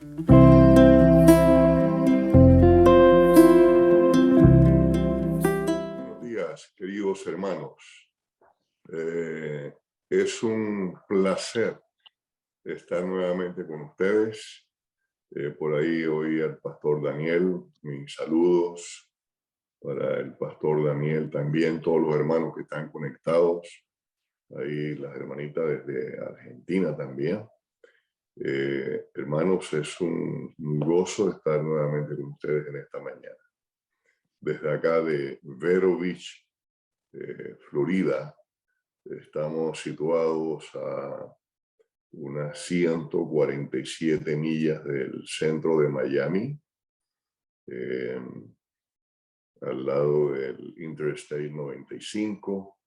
Buenos días, queridos hermanos. Es un placer estar nuevamente con ustedes. Por ahí oí al pastor Daniel, mis saludos para el pastor Daniel, también todos los hermanos que están conectados, ahí las hermanitas desde Argentina también. Hermanos, es un gozo estar nuevamente con ustedes en esta mañana. Desde acá de Vero Beach, Florida, estamos situados a unas 147 millas del centro de Miami, al lado del Interstate 95,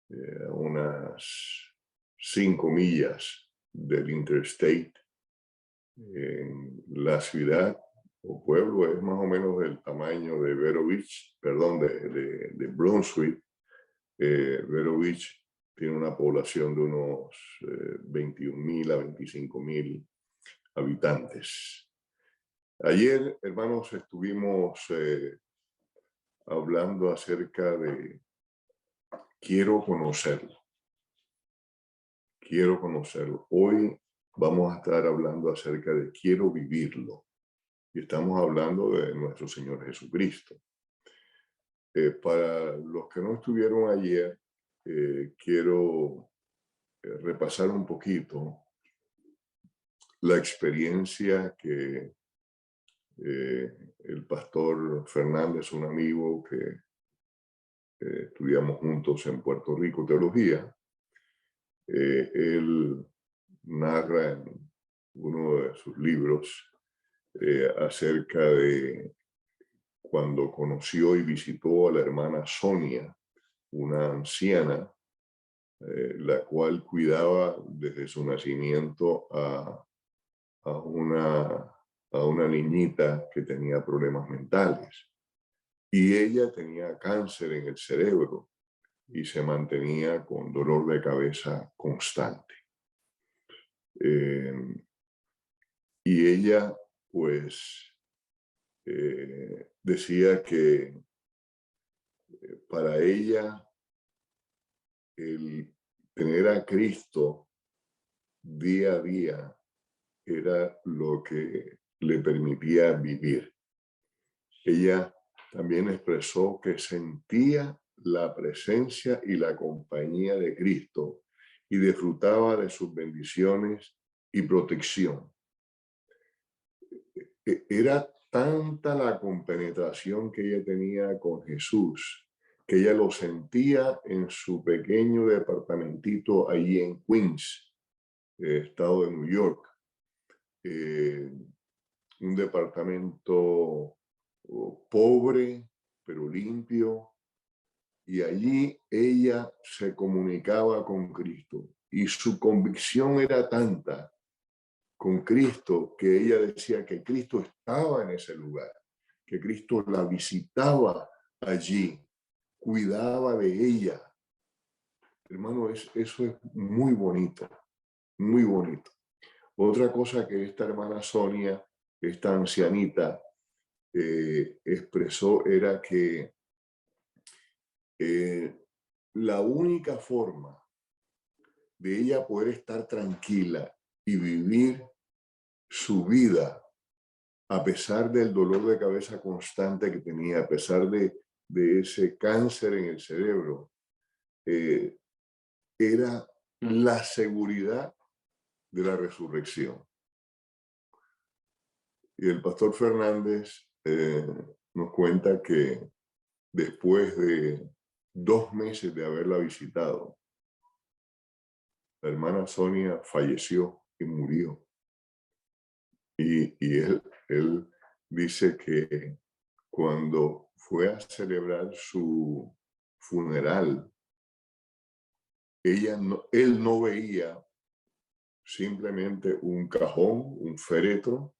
a unas 5 millas del Interstate. La ciudad o pueblo es más o menos del tamaño de Vero Beach, perdón, de Brunswick. Vero Beach tiene una población de unos 21,000 a 25,000 habitantes. Ayer, hermanos, estuvimos hablando acerca de quiero conocerlo. Quiero conocerlo. Hoy vamos a estar hablando acerca de quiero vivirlo. Y estamos hablando de nuestro Señor Jesucristo. Para los que no estuvieron ayer, quiero repasar un poquito la experiencia que el pastor Fernández, un amigo que estudiamos juntos en Puerto Rico teología, él narra en uno de sus libros acerca de cuando conoció y visitó a la hermana Sonia, una anciana, la cual cuidaba desde su nacimiento a una niñita que tenía problemas mentales. Y ella tenía cáncer en el cerebro y se mantenía con dolor de cabeza constante. Y ella, pues, decía que para ella el tener a Cristo día a día era lo que le permitía vivir. Ella también expresó que sentía la presencia y la compañía de Cristo y disfrutaba de sus bendiciones y protección. Era tanta la compenetración que ella tenía con Jesús, que ella lo sentía en su pequeño departamentito allí en Queens, estado de New York. Un departamento pobre, pero limpio. Y allí ella se comunicaba con Cristo. Y su convicción era tanta con Cristo que ella decía que Cristo estaba en ese lugar, que Cristo la visitaba allí, cuidaba de ella. Hermano, eso es muy bonito, muy bonito. Otra cosa que esta hermana Sonia, esta ancianita, expresó era que la única forma de ella poder estar tranquila y vivir su vida a pesar del dolor de cabeza constante que tenía, a pesar de ese cáncer en el cerebro, era la seguridad de la resurrección. Y el pastor Fernández nos cuenta que después de 2 meses de haberla visitado, la hermana Sonia falleció y murió. Y él dice que cuando fue a celebrar su funeral, él no veía simplemente un cajón, un féretro,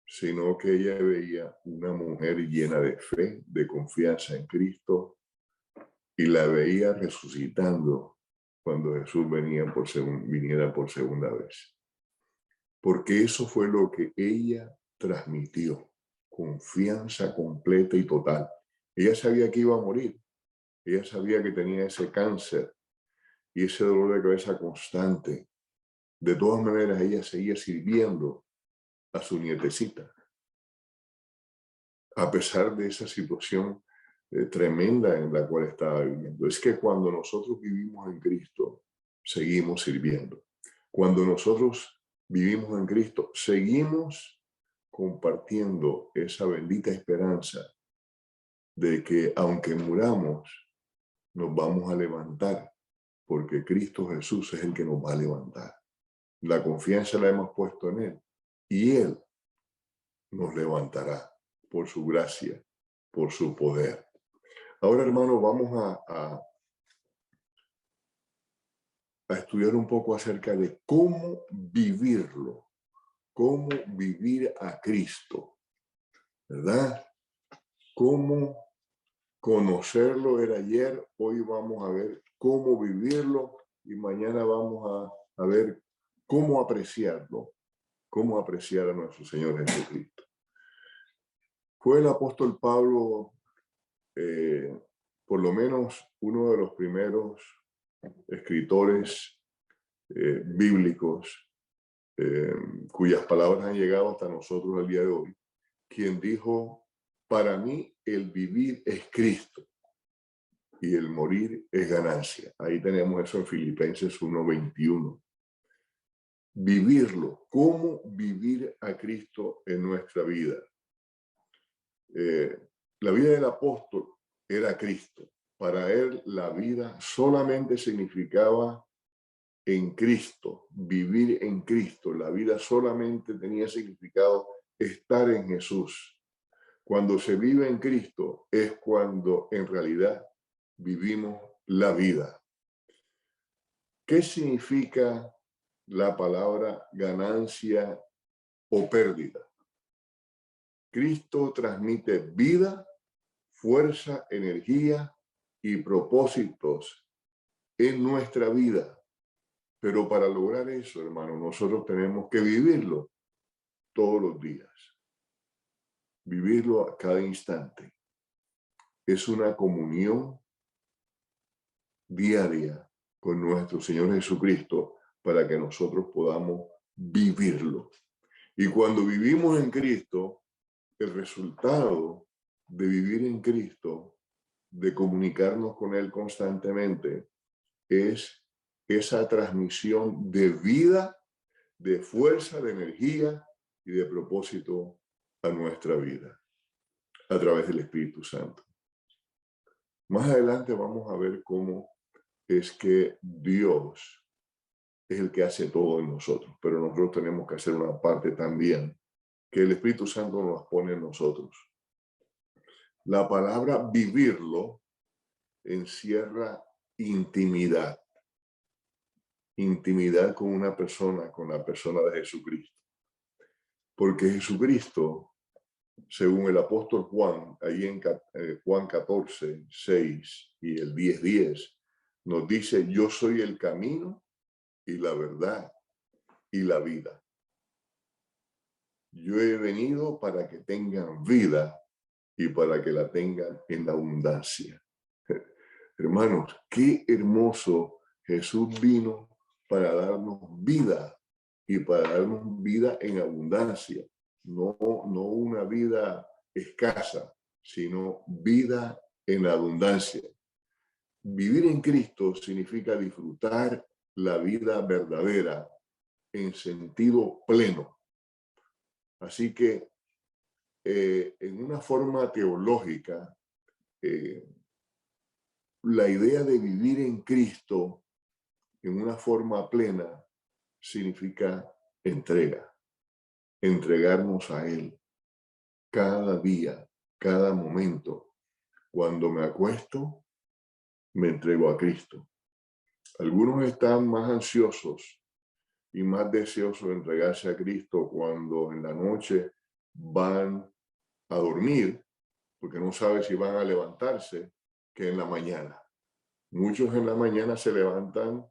sino que ella veía una mujer llena de fe, de confianza en Cristo, y la veía resucitando cuando Jesús viniera por segunda vez. porque eso fue lo que ella transmitió, confianza completa y total. Ella sabía que iba a morir, ella sabía que tenía ese cáncer y ese dolor de cabeza constante. De todas maneras, ella seguía sirviendo a su nietecita, a pesar de esa situación tremenda en la cual estaba viviendo. Es que cuando nosotros vivimos en Cristo, seguimos sirviendo. Cuando nosotros vivimos en Cristo, seguimos compartiendo esa bendita esperanza de que aunque muramos, nos vamos a levantar, porque Cristo Jesús es el que nos va a levantar. La confianza la hemos puesto en Él y Él nos levantará por su gracia, por su poder. Ahora, hermano, vamos a estudiar un poco acerca de cómo vivirlo, cómo vivir a Cristo, ¿verdad? Cómo conocerlo era ayer, hoy vamos a ver cómo vivirlo y mañana vamos a ver cómo apreciarlo, cómo apreciar a nuestro Señor Jesucristo. Fue el apóstol Pablo, por lo menos uno de los primeros escritores bíblicos cuyas palabras han llegado hasta nosotros al día de hoy, quien dijo: para mí el vivir es Cristo y el morir es ganancia. Ahí tenemos eso en Filipenses 1:21. Vivirlo, cómo vivir a Cristo en nuestra vida. La vida del apóstol era Cristo. Para él la vida solamente significaba en Cristo, vivir en Cristo. La vida solamente tenía significado estar en Jesús. Cuando se vive en Cristo es cuando en realidad vivimos la vida. ¿Qué significa la palabra ganancia o pérdida? Cristo transmite vida, fuerza, energía y propósitos en nuestra vida. Pero para lograr eso, hermano, nosotros tenemos que vivirlo todos los días. Vivirlo a cada instante. Es una comunión diaria con nuestro Señor Jesucristo para que nosotros podamos vivirlo. Y cuando vivimos en Cristo, el resultado de vivir en Cristo, de comunicarnos con Él constantemente, es esa transmisión de vida, de fuerza, de energía y de propósito a nuestra vida a través del Espíritu Santo. Más adelante vamos a ver cómo es que Dios es el que hace todo en nosotros, pero nosotros tenemos que hacer una parte también que el Espíritu Santo nos pone en nosotros. La palabra vivirlo encierra intimidad. Intimidad con una persona, con la persona de Jesucristo. Porque Jesucristo, según el apóstol Juan, ahí en Juan 14:6 y el 10:10, nos dice: yo soy el camino y la verdad y la vida. Yo he venido para que tengan vida y para que la tengan en abundancia. Hermanos, qué hermoso. Jesús vino para darnos vida y para darnos vida en abundancia. No una vida escasa, sino vida en abundancia. Vivir en Cristo significa disfrutar la vida verdadera en sentido pleno. Así que en una forma teológica, la idea de vivir en Cristo en una forma plena significa entrega, entregarnos a Él cada día, cada momento. Cuando me acuesto, me entrego a Cristo. Algunos están más ansiosos y más deseosos de entregarse a Cristo cuando en la noche van a dormir, porque no saben si van a levantarse, que en la mañana. Muchos en la mañana se levantan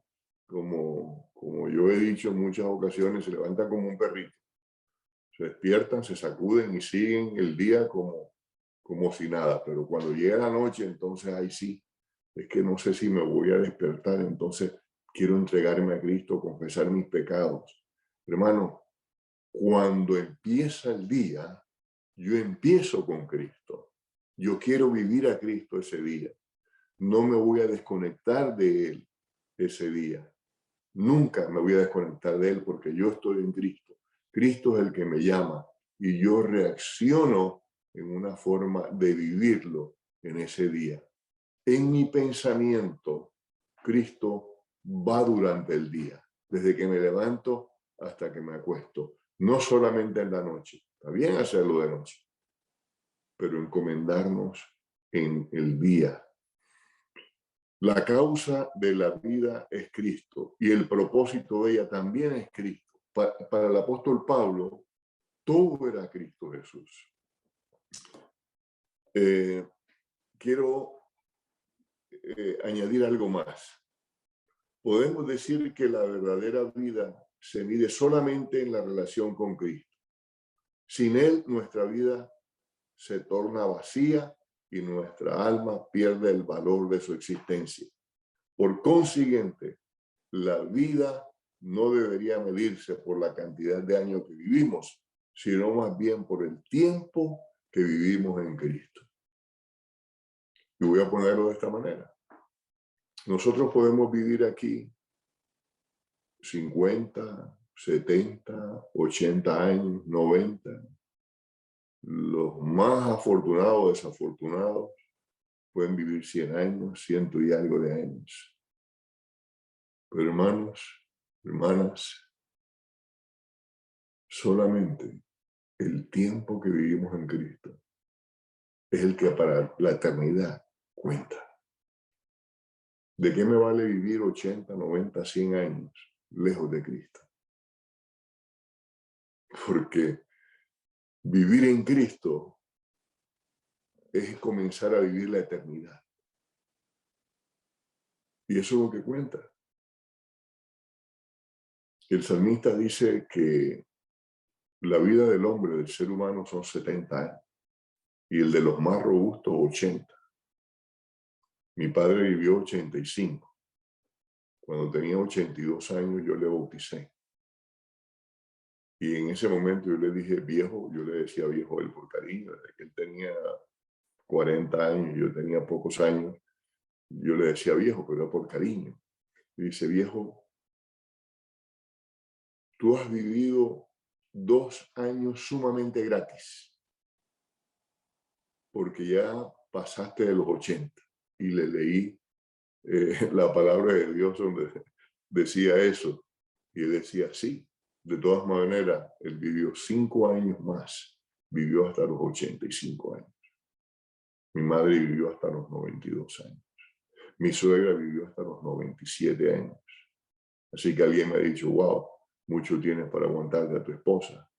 como como yo he dicho en muchas ocasiones, se levantan como un perrito. Se despiertan, se sacuden y siguen el día como si nada. Pero cuando llega la noche, entonces ahí sí, es que no sé si me voy a despertar, entonces quiero entregarme a Cristo, confesar mis pecados. Hermano, cuando empieza el día, yo empiezo con Cristo. Yo quiero vivir a Cristo ese día. No me voy a desconectar de Él ese día. Nunca me voy a desconectar de Él porque yo estoy en Cristo. Cristo es el que me llama y yo reacciono en una forma de vivirlo en ese día. En mi pensamiento, Cristo va durante el día, desde que me levanto hasta que me acuesto. No solamente en la noche. Está bien hacerlo de noche, pero encomendarnos en el día. La causa de la vida es Cristo y el propósito de ella también es Cristo. Para el apóstol Pablo, todo era Cristo Jesús. Quiero añadir algo más. Podemos decir que la verdadera vida se mide solamente en la relación con Cristo. Sin Él, nuestra vida se torna vacía y nuestra alma pierde el valor de su existencia. Por consiguiente, la vida no debería medirse por la cantidad de años que vivimos, sino más bien por el tiempo que vivimos en Cristo. Y voy a ponerlo de esta manera. Nosotros podemos vivir aquí 50, 70, 80 años, 90. Los más afortunados o desafortunados pueden vivir 100 años, 100 y algo de años. Pero hermanos, hermanas, solamente el tiempo que vivimos en Cristo es el que para la eternidad cuenta. ¿De qué me vale vivir 80, 90, 100 años lejos de Cristo? Porque vivir en Cristo es comenzar a vivir la eternidad. Y eso es lo que cuenta. El salmista dice que la vida del hombre, del ser humano, son 70 años y el de los más robustos 80. Mi padre vivió 85. Cuando tenía 82 años yo le bauticé. Y en ese momento yo le dije viejo, yo le decía viejo a él por cariño, desde que él tenía 40 años, yo tenía pocos años, yo le decía viejo, pero era por cariño. Y dice, viejo, tú has vivido 2 años sumamente gratis, porque ya pasaste de los 80. Y le leí la palabra de Dios donde decía eso. Y él decía, sí, de todas maneras, él vivió 5 años más, vivió hasta los 85 años. Mi madre vivió hasta los 92 años. Mi suegra vivió hasta los 97 años. Así que alguien me ha dicho, wow, mucho tienes para aguantarte a tu esposa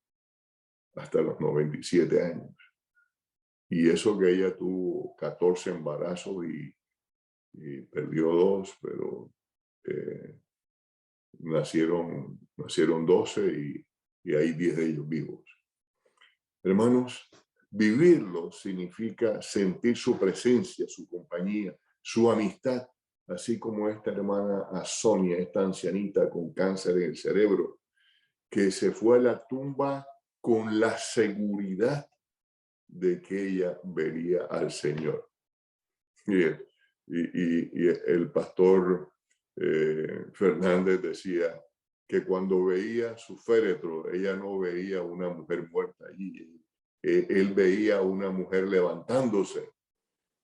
hasta los 97 años. Y eso que ella tuvo 14 embarazos y perdió 2, pero nacieron 12 y hay 10 de ellos vivos. Hermanos, vivirlo significa sentir su presencia, su compañía, su amistad, así como esta hermana a Sonia, esta ancianita con cáncer en el cerebro, que se fue a la tumba con la seguridad de que ella vería al Señor. Y el pastor Fernández decía que cuando veía su féretro, ella no veía una mujer muerta allí. Él veía a una mujer levantándose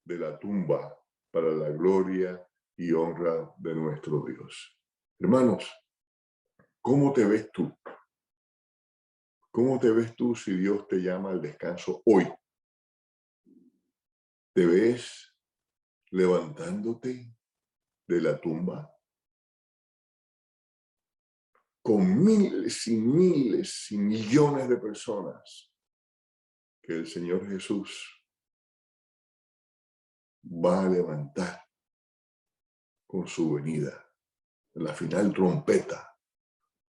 de la tumba para la gloria y honra de nuestro Dios. Hermanos, ¿cómo te ves tú? ¿Cómo te ves tú si Dios te llama al descanso hoy? ¿Te ves levantándote de la tumba con miles y miles y millones de personas que el Señor Jesús va a levantar con su venida, en la final trompeta?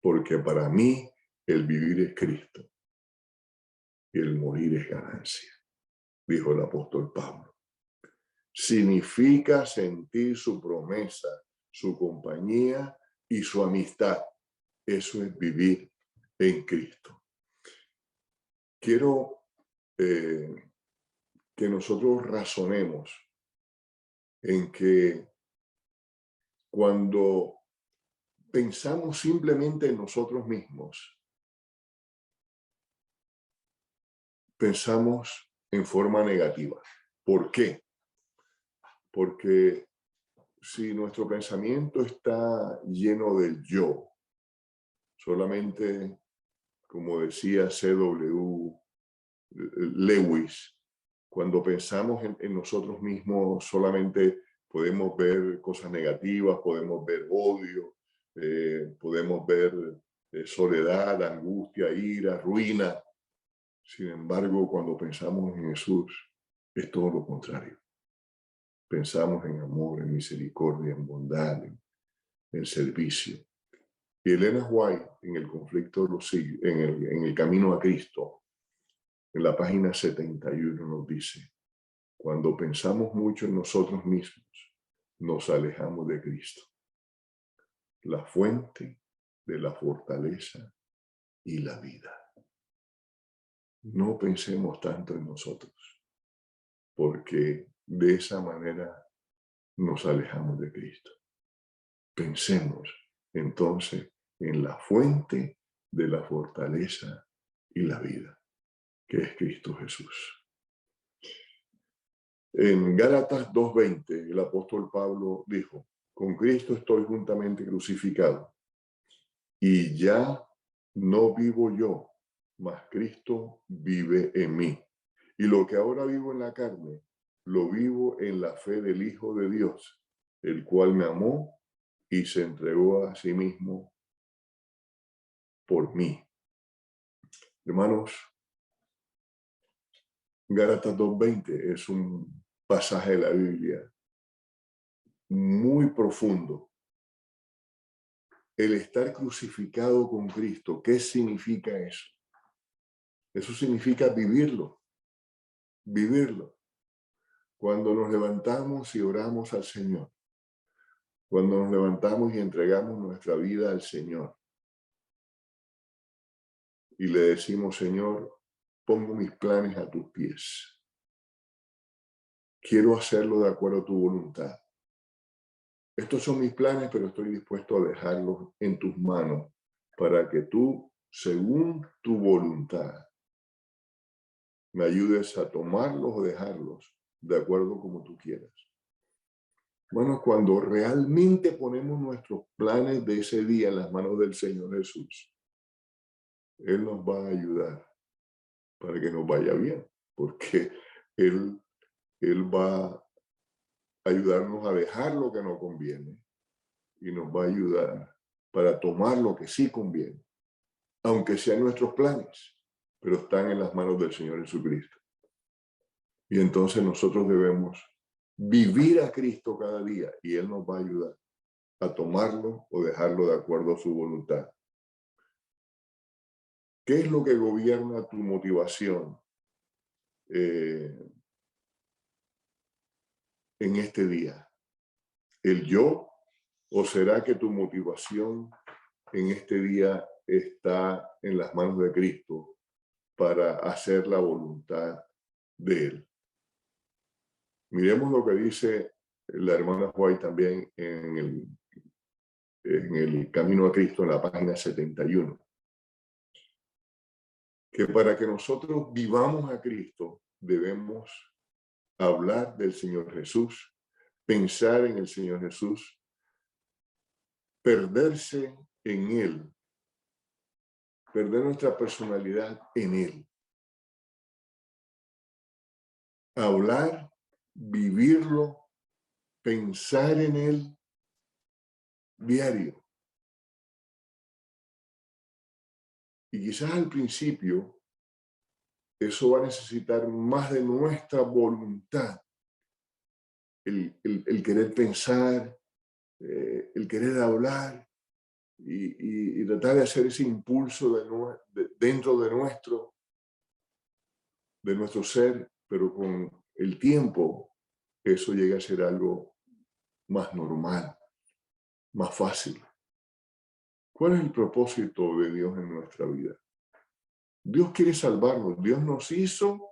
porque para mí el vivir es Cristo y el morir es ganancia, dijo el apóstol Pablo. Significa sentir su promesa, su compañía y su amistad. Eso es vivir en Cristo. Quiero que nosotros razonemos en que cuando pensamos simplemente en nosotros mismos, pensamos en forma negativa. ¿Por qué? Porque si nuestro pensamiento está lleno del yo, solamente, como decía C.W. Lewis, cuando pensamos en nosotros mismos solamente podemos ver cosas negativas, podemos ver odio, podemos ver soledad, angustia, ira, ruina. Sin embargo, cuando pensamos en Jesús, es todo lo contrario. Pensamos en amor, en misericordia, en bondad, en servicio. Y Elena White, en el conflicto de los siglos, en el camino a Cristo, en la página 71 nos dice: cuando pensamos mucho en nosotros mismos, nos alejamos de Cristo, la fuente de la fortaleza y la vida. No pensemos tanto en nosotros, porque de esa manera nos alejamos de Cristo. Pensemos entonces en la fuente de la fortaleza y la vida, que es Cristo Jesús. En Gálatas 2:20, el apóstol Pablo dijo: con Cristo estoy juntamente crucificado, y ya no vivo yo, mas Cristo vive en mí. Y lo que ahora vivo en la carne, lo vivo en la fe del Hijo de Dios, el cual me amó y se entregó a sí mismo por mí. Hermanos, Gálatas 2:20 es un pasaje de la Biblia muy profundo. El estar crucificado con Cristo, ¿qué significa eso? Eso significa vivirlo, vivirlo. Cuando nos levantamos y oramos al Señor, cuando nos levantamos y entregamos nuestra vida al Señor y le decimos: Señor, pongo mis planes a tus pies. Quiero hacerlo de acuerdo a tu voluntad. Estos son mis planes, pero estoy dispuesto a dejarlos en tus manos para que tú, según tu voluntad, me ayudes a tomarlos o dejarlos de acuerdo como tú quieras. Bueno, cuando realmente ponemos nuestros planes de ese día en las manos del Señor Jesús, Él nos va a ayudar para que nos vaya bien, porque Él va a ayudarnos a dejar lo que no conviene y nos va a ayudar para tomar lo que sí conviene, aunque sean nuestros planes, pero están en las manos del Señor Jesucristo. Y entonces nosotros debemos vivir a Cristo cada día y Él nos va a ayudar a tomarlo o dejarlo de acuerdo a su voluntad. ¿Qué es lo que gobierna tu motivación en este día? ¿El yo? ¿O será que tu motivación en este día está en las manos de Cristo para hacer la voluntad de Él? Miremos lo que dice la hermana White también en el Camino a Cristo, en la página 71. Que para que nosotros vivamos a Cristo debemos hablar del Señor Jesús, pensar en el Señor Jesús, perderse en Él, perder nuestra personalidad en Él. Hablar, vivirlo, pensar en Él diario. Y quizás al principio eso va a necesitar más de nuestra voluntad, el querer pensar, el querer hablar, y tratar de hacer ese impulso dentro de nuestro ser, pero con el tiempo eso llega a ser algo más normal, más fácil. ¿Cuál es el propósito de Dios en nuestra vida? Dios quiere salvarnos. Dios nos hizo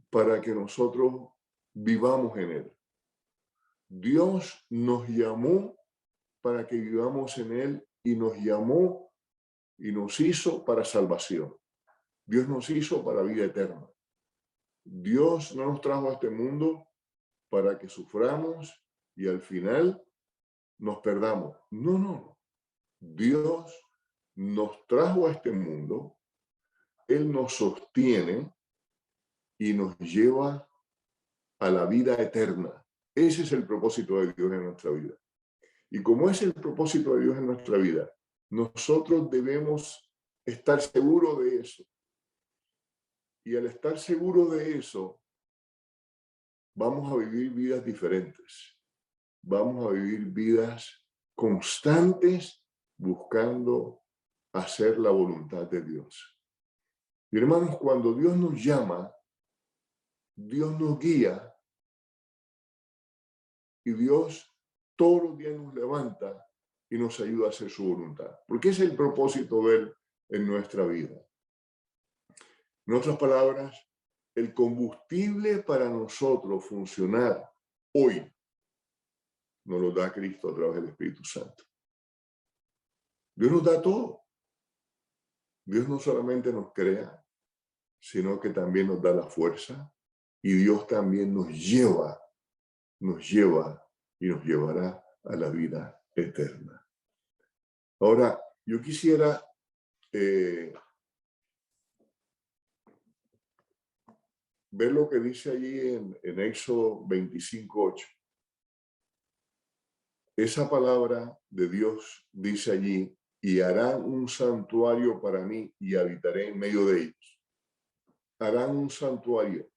para que nosotros vivamos en Él. Dios nos llamó para que vivamos en Él y nos llamó y nos hizo para salvación. Dios nos hizo para vida eterna. Dios no nos trajo a este mundo para que suframos y al final nos perdamos. No, no. Dios nos trajo a este mundo, Él nos sostiene y nos lleva a la vida eterna. Ese es el propósito de Dios en nuestra vida. Y como es el propósito de Dios en nuestra vida, nosotros debemos estar seguros de eso. Y al estar seguros de eso, vamos a vivir vidas diferentes. Vamos a vivir vidas constantes buscando hacer la voluntad de Dios. Y hermanos, cuando Dios nos llama, Dios nos guía y Dios todos los días nos levanta y nos ayuda a hacer su voluntad. Porque es el propósito de Él en nuestra vida. En otras palabras, el combustible para nosotros funcionar hoy nos lo da Cristo a través del Espíritu Santo. Dios nos da todo. Dios no solamente nos crea, sino que también nos da la fuerza y Dios también nos lleva y nos llevará a la vida eterna. Ahora, yo quisiera ver lo que dice allí en Éxodo 25:8. Esa palabra de Dios dice allí, y harán un santuario para mí y habitaré en medio de ellos. Harán un santuario.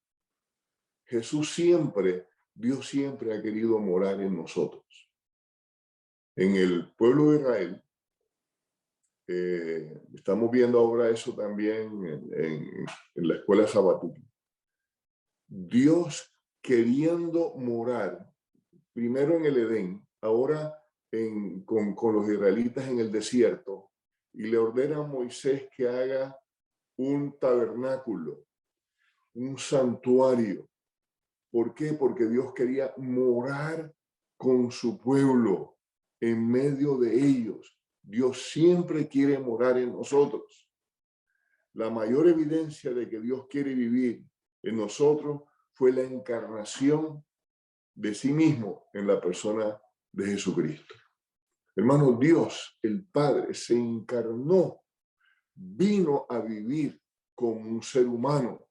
Dios siempre ha querido morar en nosotros. En el pueblo de Israel, estamos viendo ahora eso también en la escuela sabática. Dios queriendo morar primero en el Edén, ahora con los israelitas en el desierto, y le ordena a Moisés que haga un tabernáculo, un santuario. ¿Por qué? Porque Dios quería morar con su pueblo, en medio de ellos. Dios siempre quiere morar en nosotros. La mayor evidencia de que Dios quiere vivir en nosotros fue la encarnación de sí mismo en la persona de Jesucristo. Hermanos, Dios, el Padre, se encarnó, vino a vivir como un ser humano,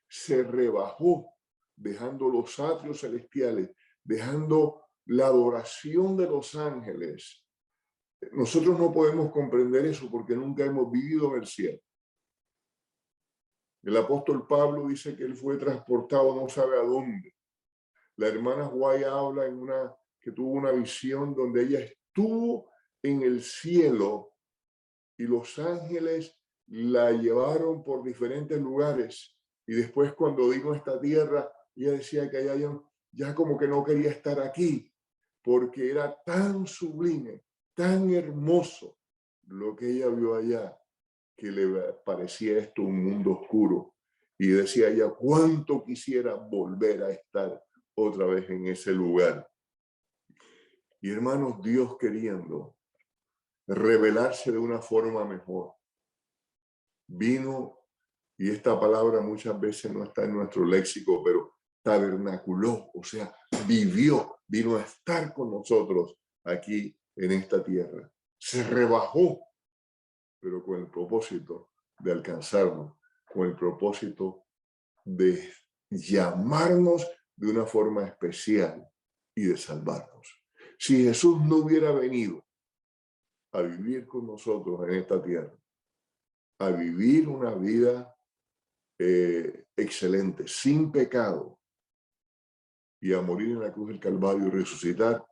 se rebajó, dejando los atrios celestiales, dejando la adoración de los ángeles. Nosotros no podemos comprender eso porque nunca hemos vivido en el cielo. El apóstol Pablo dice que él fue transportado no sabe a dónde. La hermana Guaya habla que tuvo una visión donde ella estuvo en el cielo y los ángeles la llevaron por diferentes lugares. Y después cuando vino a esta tierra, ella decía que allá ya como que no quería estar aquí, porque era tan sublime, tan hermoso lo que ella vio allá, que le parecía esto un mundo oscuro. Y decía ella, cuánto quisiera volver a estar otra vez en ese lugar. Y hermanos, Dios queriendo revelarse de una forma mejor, vino, y esta palabra muchas veces no está en nuestro léxico, pero tabernaculó, o sea, vino a estar con nosotros aquí en esta tierra. Se rebajó, pero con el propósito de alcanzarnos, con el propósito de llamarnos de una forma especial y de salvarnos. Si Jesús no hubiera venido a vivir con nosotros en esta tierra, a vivir una vida excelente, sin pecado, y a morir en la cruz del Calvario y resucitar,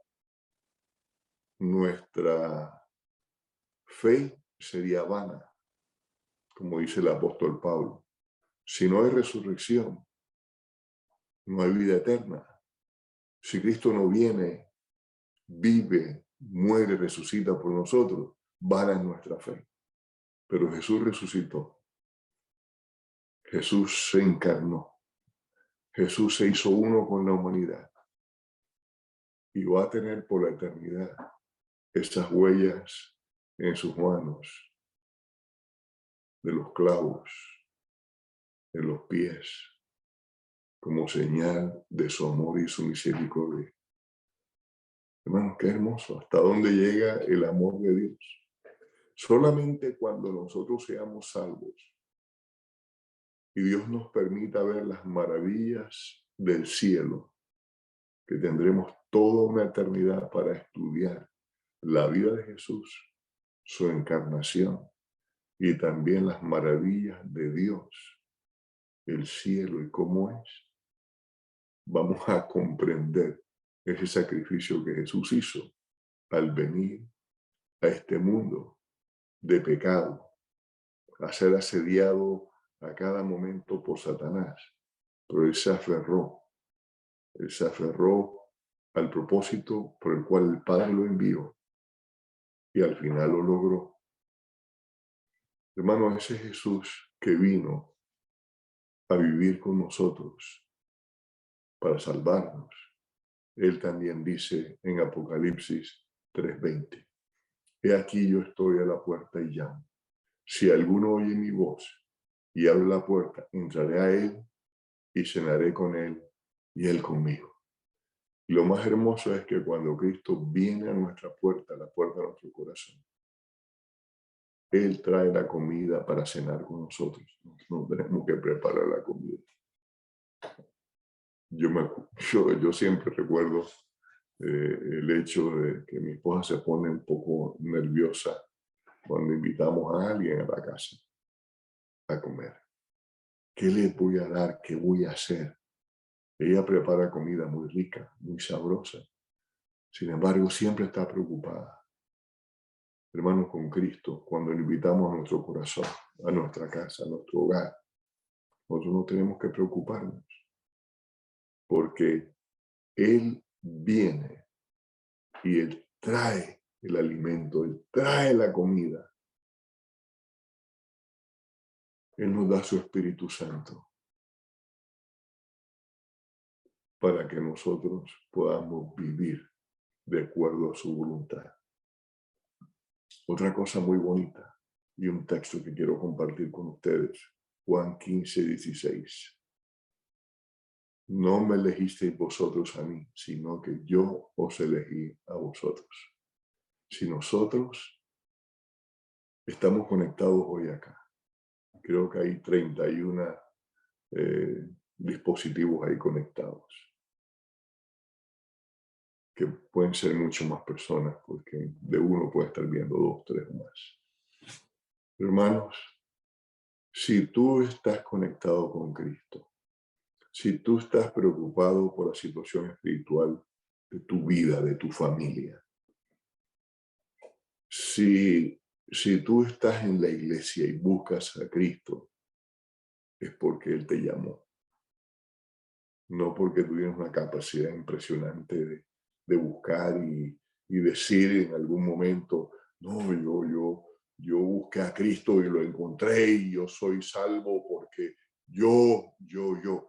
nuestra fe sería vana, como dice el apóstol Pablo. Si no hay resurrección, no hay vida eterna. Si Cristo no viene, vive, muere, resucita por nosotros, vana es nuestra fe. Pero Jesús resucitó. Jesús se encarnó. Jesús se hizo uno con la humanidad. Y va a tener por la eternidad esas huellas en sus manos, de los clavos, en los pies, como señal de su amor y su misericordia. Hermanos, qué hermoso. ¿Hasta dónde llega el amor de Dios? Solamente cuando nosotros seamos salvos y Dios nos permita ver las maravillas del cielo, que tendremos toda una eternidad para estudiar la vida de Jesús, su encarnación y también las maravillas de Dios, el cielo y cómo es, vamos a comprender ese sacrificio que Jesús hizo al venir a este mundo de pecado, a ser asediado a cada momento por Satanás. Pero él se aferró al propósito por el cual el Padre lo envió y al final lo logró. Hermano, ese Jesús que vino a vivir con nosotros para salvarnos, él también dice en Apocalipsis 3:20, he aquí yo estoy a la puerta y llamo. Si alguno oye mi voz y abre la puerta, entraré a él y cenaré con él y él conmigo. Y lo más hermoso es que cuando Cristo viene a nuestra puerta, a la puerta de nuestro corazón, él trae la comida para cenar con nosotros. No tenemos que preparar la comida. Yo siempre recuerdo el hecho de que mi esposa se pone un poco nerviosa cuando invitamos a alguien a la casa a comer. ¿Qué le voy a dar? ¿Qué voy a hacer? Ella prepara comida muy rica, muy sabrosa. Sin embargo, siempre está preocupada. Hermanos, con Cristo, cuando le invitamos a nuestro corazón, a nuestra casa, a nuestro hogar, nosotros no tenemos que preocuparnos, porque Él viene y Él trae el alimento, Él trae la comida. Él nos da su Espíritu Santo para que nosotros podamos vivir de acuerdo a su voluntad. Otra cosa muy bonita y un texto que quiero compartir con ustedes, Juan 15:16. No me elegisteis vosotros a mí, sino que yo os elegí a vosotros. Si nosotros estamos conectados hoy acá, creo que hay 31 dispositivos ahí conectados, que pueden ser mucho más personas, porque de uno puede estar viendo 2, 3 o más. Hermanos, si tú estás conectado con Cristo, si tú estás preocupado por la situación espiritual de tu vida, de tu familia, si tú estás en la iglesia y buscas a Cristo, es porque Él te llamó. No porque tú tienes una capacidad impresionante de buscar y decir en algún momento, no, yo busqué a Cristo y lo encontré y yo soy salvo porque yo,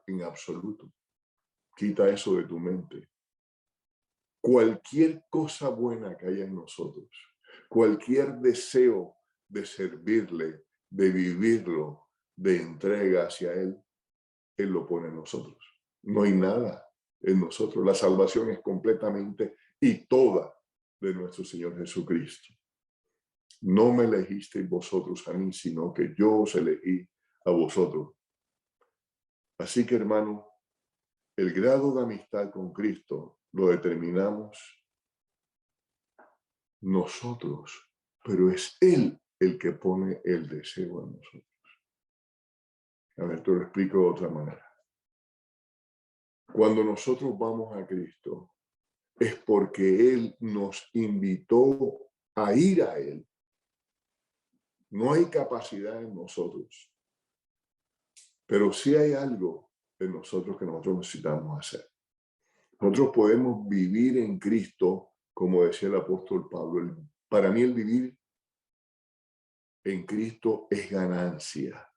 en absoluto. Quita eso de tu mente. Cualquier cosa buena que haya en nosotros, cualquier deseo de servirle, de vivirlo, de entrega hacia Él, Él lo pone en nosotros. No hay nada en nosotros. La salvación es completamente y toda de nuestro Señor Jesucristo. No me elegisteis vosotros a mí, sino que yo os elegí a vosotros. Así que, hermano, el grado de amistad con Cristo lo determinamos nosotros, pero es Él el que pone el deseo en nosotros. A ver, te lo explico de otra manera. Cuando nosotros vamos a Cristo, es porque Él nos invitó a ir a Él. No hay capacidad en nosotros, pero sí hay algo en nosotros que nosotros necesitamos hacer. Nosotros podemos vivir en Cristo, como decía el apóstol Pablo. Para mí el vivir en Cristo es ganancia.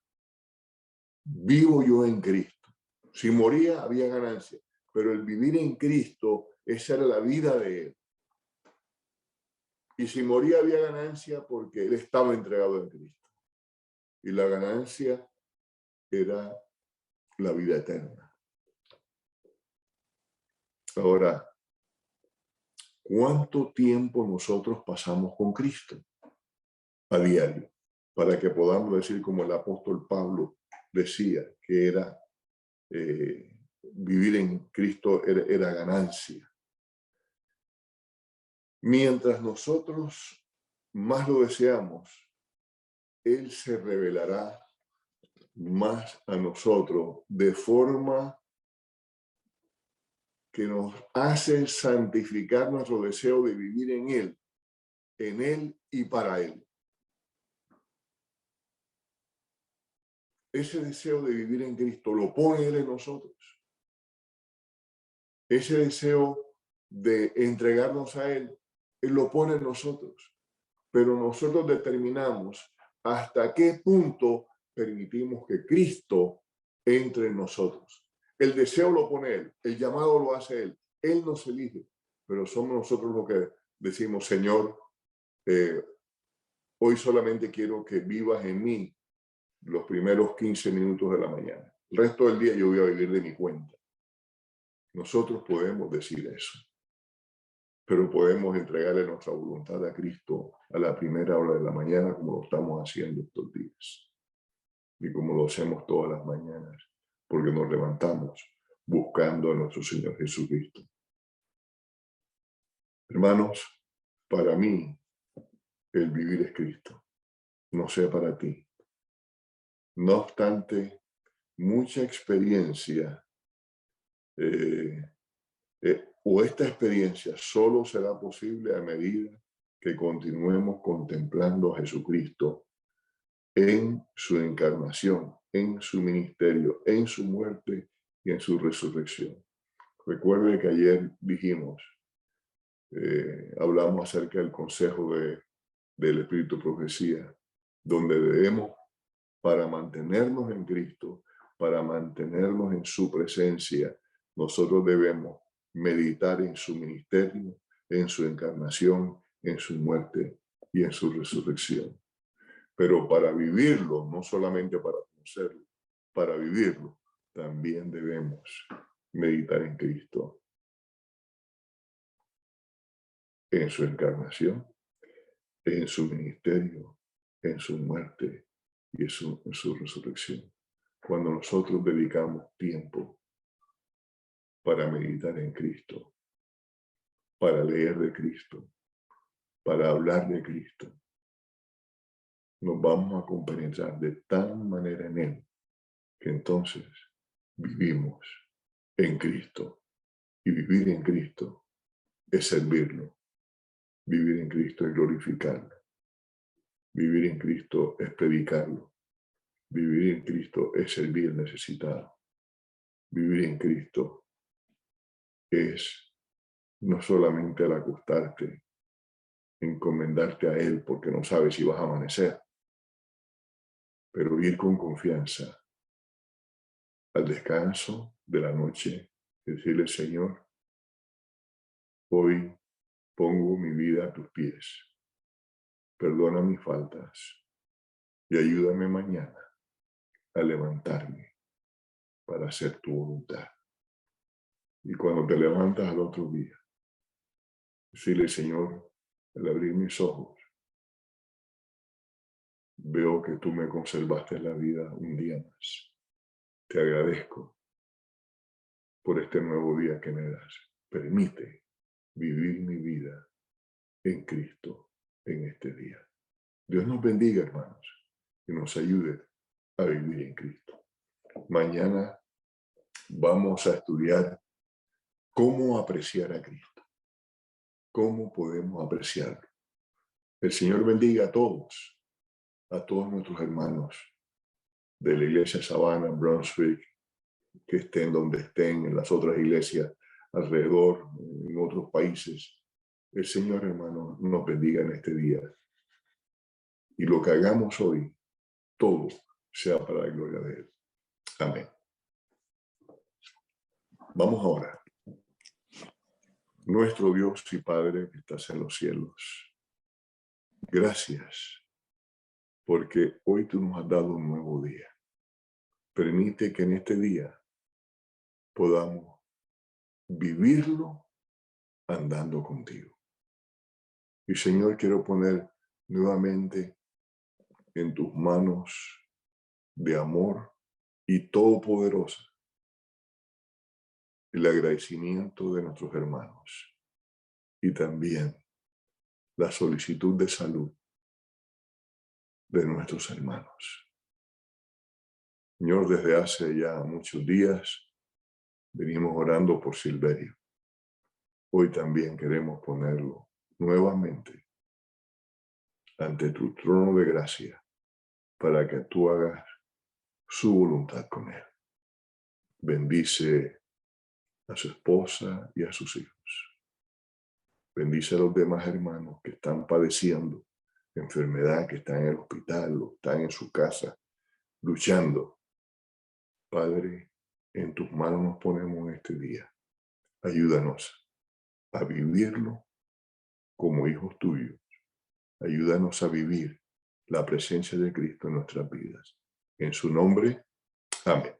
Vivo yo en Cristo. Si moría, había ganancia. Pero el vivir en Cristo, esa era la vida de Él. Y si moría, había ganancia porque Él estaba entregado en Cristo. Y la ganancia era la vida eterna. Ahora, ¿cuánto tiempo nosotros pasamos con Cristo a diario? Para que podamos decir, como el apóstol Pablo decía, que era vivir en Cristo era ganancia. Mientras nosotros más lo deseamos, Él se revelará más a nosotros de forma que nos hace santificar nuestro deseo de vivir en Él y para Él. Ese deseo de vivir en Cristo lo pone Él en nosotros. Ese deseo de entregarnos a Él, Él lo pone en nosotros. Pero nosotros determinamos hasta qué punto permitimos que Cristo entre en nosotros. El deseo lo pone Él, el llamado lo hace Él nos elige, pero somos nosotros los que decimos, Señor, hoy solamente quiero que vivas en mí los primeros 15 minutos de la mañana. El resto del día yo voy a vivir de mi cuenta. Nosotros podemos decir eso, pero podemos entregarle nuestra voluntad a Cristo a la primera hora de la mañana, como lo estamos haciendo estos días y como lo hacemos todas las mañanas, porque nos levantamos buscando a nuestro Señor Jesucristo. Hermanos, para mí el vivir es Cristo, no sé para ti. No obstante, mucha experiencia o esta experiencia solo será posible a medida que continuemos contemplando a Jesucristo en su encarnación, en su ministerio, en su muerte y en su resurrección. Recuerde que ayer dijimos, hablamos acerca del consejo del Espíritu Profecía, donde debemos, para mantenernos en Cristo, para mantenernos en su presencia, nosotros debemos meditar en su ministerio, en su encarnación, en su muerte y en su resurrección. Pero para vivirlo, no solamente para conocerlo, para vivirlo, también debemos meditar en Cristo, en su encarnación, en su ministerio, en su muerte y en su resurrección. Cuando nosotros dedicamos tiempo para meditar en Cristo, para leer de Cristo, para hablar de Cristo, nos vamos a compenetrar de tal manera en Él que entonces vivimos en Cristo. Y vivir en Cristo es servirlo. Vivir en Cristo es glorificarlo. Vivir en Cristo es predicarlo. Vivir en Cristo es servir al necesitado. Vivir en Cristo es no solamente al acostarte, encomendarte a Él porque no sabes si vas a amanecer, pero ir con confianza al descanso de la noche, decirle, Señor, hoy pongo mi vida a tus pies, perdona mis faltas y ayúdame mañana a levantarme para hacer tu voluntad. Y cuando te levantas al otro día, decirle, Señor, al abrir mis ojos, veo que tú me conservaste la vida un día más. Te agradezco por este nuevo día que me das. Permite vivir mi vida en Cristo en este día. Dios nos bendiga, hermanos, y nos ayude a vivir en Cristo. Mañana vamos a estudiar cómo apreciar a Cristo. ¿cómo podemos apreciarlo? El Señor bendiga a todos nuestros hermanos de la iglesia Savannah, Brunswick, que estén donde estén, en las otras iglesias alrededor, en otros países. El Señor, hermano, nos bendiga en este día. Y lo que hagamos hoy, todo sea para la gloria de Él. Amén. Vamos a orar. Nuestro Dios y Padre que estás en los cielos, gracias porque hoy tú nos has dado un nuevo día. Permite que en este día podamos vivirlo andando contigo. Y Señor, quiero poner nuevamente en tus manos de amor y todopoderosa el agradecimiento de nuestros hermanos y también la solicitud de salud de nuestros hermanos. Señor, desde hace ya muchos días venimos orando por Silverio. Hoy también queremos ponerlo nuevamente ante tu trono de gracia para que tú hagas su voluntad con él. Bendice a su esposa y a sus hijos. Bendice a los demás hermanos que están padeciendo enfermedad, que están en el hospital o están en su casa luchando. Padre, en tus manos nos ponemos en este día. Ayúdanos a vivirlo como hijos tuyos. Ayúdanos a vivir la presencia de Cristo en nuestras vidas. En su nombre, amén.